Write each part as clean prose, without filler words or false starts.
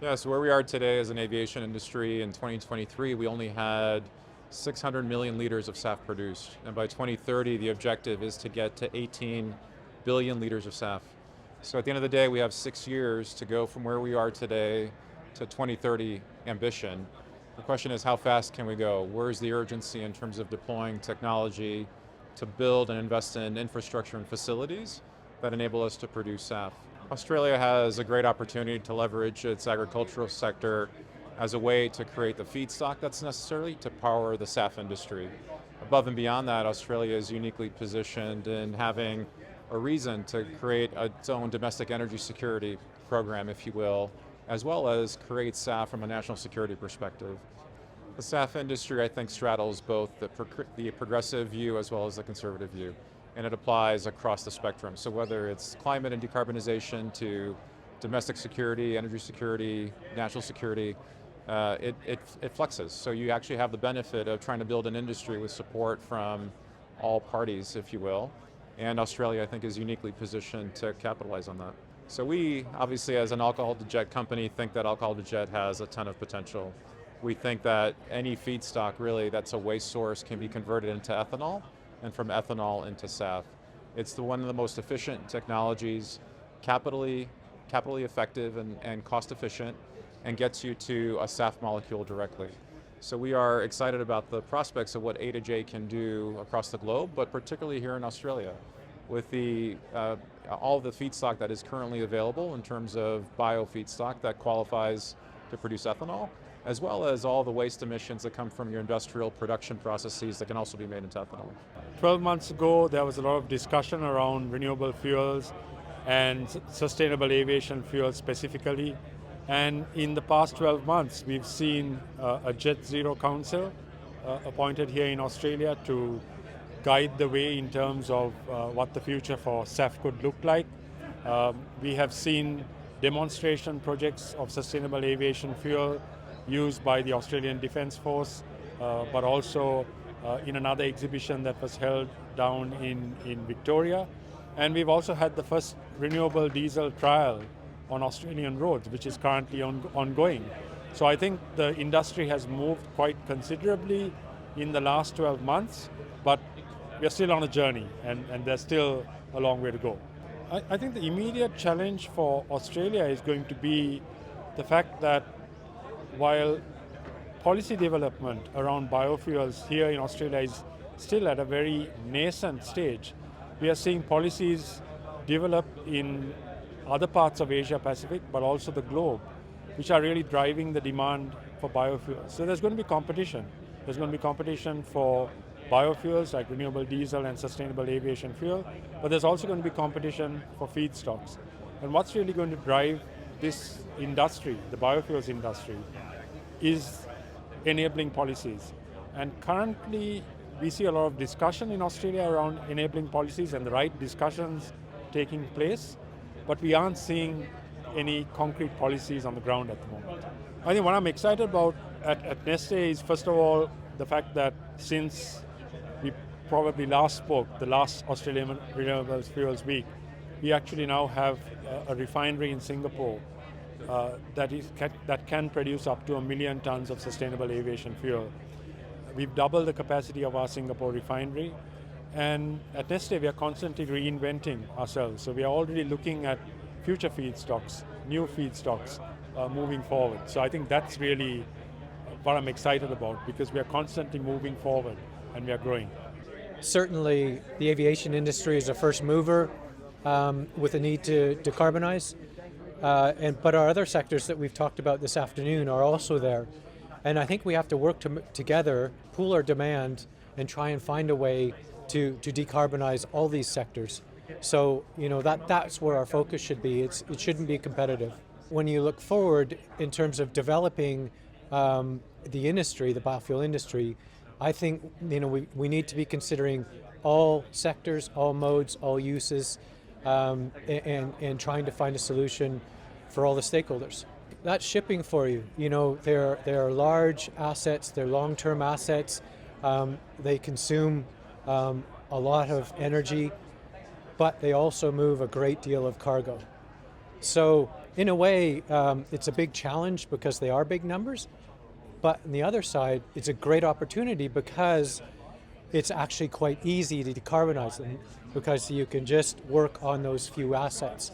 Yeah, so where we are today as an aviation industry in 2023, we only had 600 million liters of SAF produced. And by 2030, the objective is to get to 18 billion liters of SAF. So at the end of the day, we have 6 years to go from where we are today to 2030 ambition. The question is, how fast can we go? Where's the urgency in terms of deploying technology to build and invest in infrastructure and facilities that enable us to produce SAF? Australia has a great opportunity to leverage its agricultural sector as a way to create the feedstock that's necessary to power the SAF industry. Above and beyond that, Australia is uniquely positioned in having a reason to create its own domestic energy security program, if you will, as well as create SAF from a national security perspective. The SAF industry, I think, straddles both the progressive view as well as the conservative view, and it applies across the spectrum. So whether it's climate and decarbonization to domestic security, energy security, national security, it flexes. So you actually have the benefit of trying to build an industry with support from all parties, if you will, and Australia, I think, is uniquely positioned to capitalize on that. So we, obviously, as an alcohol-to-jet company, think that alcohol-to-jet has a ton of potential. We think that any feedstock, really, that's a waste source can be converted into ethanol, and from ethanol into SAF. It's one of the most efficient technologies, capitally effective and cost efficient, and gets you to a SAF molecule directly. So we are excited about the prospects of what A to J can do across the globe, but particularly here in Australia, with all the feedstock that is currently available in terms of bio feedstock that qualifies to produce ethanol, as well as all the waste emissions that come from your industrial production processes that can also be made into ethanol. 12 months ago, there was a lot of discussion around renewable fuels and sustainable aviation fuel specifically. And in the past 12 months, we've seen a Jet Zero Council appointed here in Australia to guide the way in terms of what the future for SAF could look like. We have seen demonstration projects of sustainable aviation fuel used by the Australian Defence Force, but also in another exhibition that was held down in Victoria. And we've also had the first renewable diesel trial on Australian roads, which is currently ongoing. So I think the industry has moved quite considerably in the last 12 months, but we're still on a journey, and there's still a long way to go. I think the immediate challenge for Australia is going to be the fact that while policy development around biofuels here in Australia is still at a very nascent stage, we are seeing policies develop in other parts of Asia Pacific, but also the globe, which are really driving the demand for biofuels. So there's going to be competition. There's going to be competition for biofuels like renewable diesel and sustainable aviation fuel, but there's also going to be competition for feedstocks. And what's really going to drive this industry, the biofuels industry, is enabling policies. And currently, we see a lot of discussion in Australia around enabling policies and the right discussions taking place, but we aren't seeing any concrete policies on the ground at the moment. I think what I'm excited about at Neste is, first of all, the fact that since we probably last spoke, the last Australian Renewable Fuels Week, we actually now have a refinery in Singapore that can produce up to 1 million tons of sustainable aviation fuel. We've doubled the capacity of our Singapore refinery, and at Neste we are constantly reinventing ourselves. So we are already looking at future feedstocks, new feedstocks moving forward. So I think that's really what I'm excited about, because we are constantly moving forward and we are growing. Certainly the aviation industry is a first mover with a need to decarbonize. But our other sectors that we've talked about this afternoon are also there. And I think we have to work together, pool our demand, and try and find a way to decarbonize all these sectors. So, that's where our focus should be. It shouldn't be competitive. When you look forward in terms of developing the industry, the biofuel industry, I think we need to be considering all sectors, all modes, all uses, and trying to find a solution for all the stakeholders. That's shipping for you. They're large assets, they're long-term assets. They consume a lot of energy, but they also move a great deal of cargo. So in a way, it's a big challenge because they are big numbers, but on the other side, it's a great opportunity because it's actually quite easy to decarbonize them because you can just work on those few assets.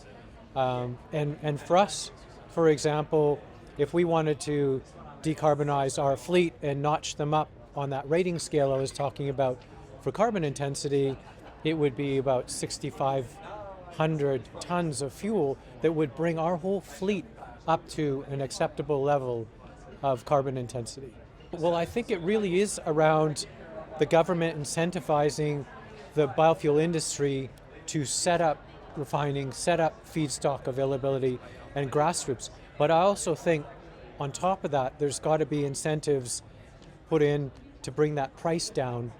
And for us, for example, if we wanted to decarbonize our fleet and notch them up on that rating scale I was talking about for carbon intensity, it would be about 6,500 tons of fuel that would bring our whole fleet up to an acceptable level of carbon intensity. Well, I think it really is around the government incentivizing the biofuel industry to set up refining, set up feedstock availability and grassroots. But I also think on top of that, there's got to be incentives put in to bring that price down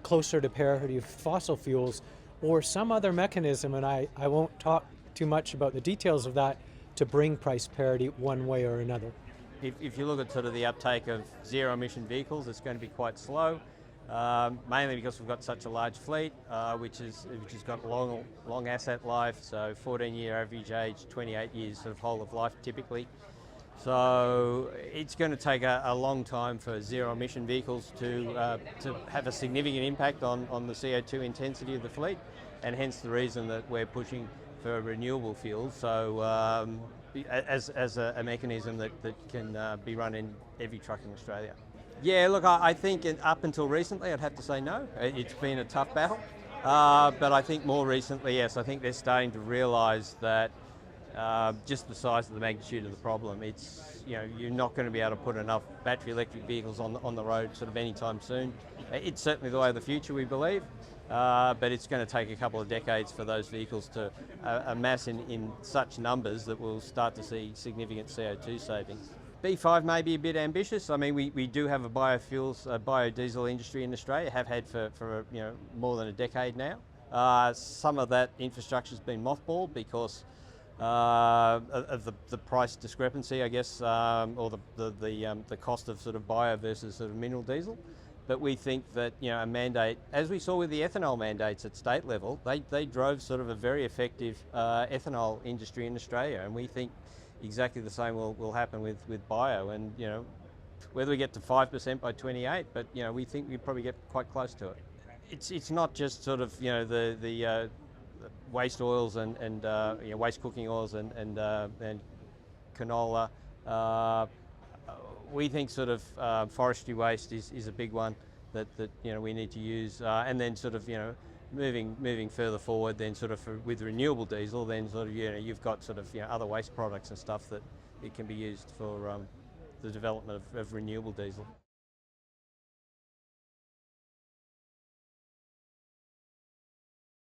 closer to parity of fossil fuels or some other mechanism, and I won't talk too much about the details of that, to bring price parity one way or another. If you look at sort of the uptake of zero emission vehicles, it's going to be quite slow, mainly because we've got such a large fleet, which has got long asset life, so 14-year average age, 28 years sort of whole of life typically. So it's going to take a long time for zero emission vehicles to have a significant impact on the CO2 intensity of the fleet, and hence the reason that we're pushing for renewable fuels. So as a mechanism that can be run in every truck in Australia. Yeah, look, I think up until recently, I'd have to say no. It's been a tough battle, but I think more recently, yes, I think they're starting to realise that just the size of the magnitude of the problem. It's, you know, you're not going to be able to put enough battery electric vehicles on the road sort of anytime soon. It's certainly the way of the future, we believe, but it's going to take a couple of decades for those vehicles to amass in such numbers that we'll start to see significant CO2 savings. B5 may be a bit ambitious. I mean, we do have a biodiesel industry in Australia, have had for more than a decade now. Some of that infrastructure has been mothballed because of the price discrepancy, I guess, or the cost of sort of bio versus sort of mineral diesel. But we think that, you know, a mandate, as we saw with the ethanol mandates at state level, they drove sort of a very effective ethanol industry in Australia, and we think exactly the same will happen with bio. And, you know, whether we get to 5% by 28, but, you know, we think we probably get quite close to it. It's not just sort of, you know, the waste oils and waste cooking oils and canola. We think sort of forestry waste is a big one that you know we need to use, and then sort of, you know, moving further forward, then sort of with renewable diesel, then sort of, you know, you've got sort of, you know, other waste products and stuff that it can be used for the development of renewable diesel.